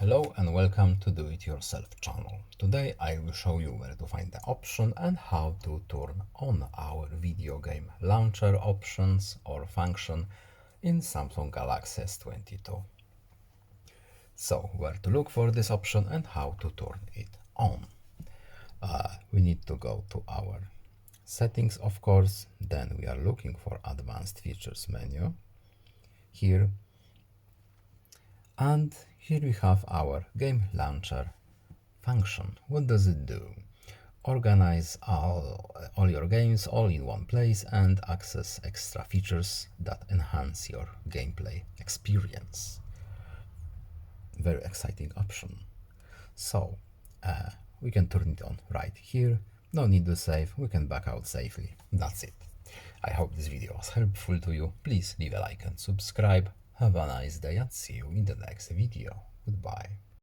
Hello and welcome to Do It Yourself channel. Today I will show you where to find the option and how to turn on our video game launcher options or function in Samsung Galaxy S22. So where to look for this option and how to turn it on. We need to go to our settings, of course, then we are looking for advanced features menu here. And here we have our game launcher function. What does it do? Organize all your games all in one place and access extra features that enhance your gameplay experience. Very exciting option. So we can turn it on right here. No need to save, we can back out safely. That's it. I hope this video was helpful to you. Please leave a like and subscribe. Have a nice day and see you in the next video. Goodbye.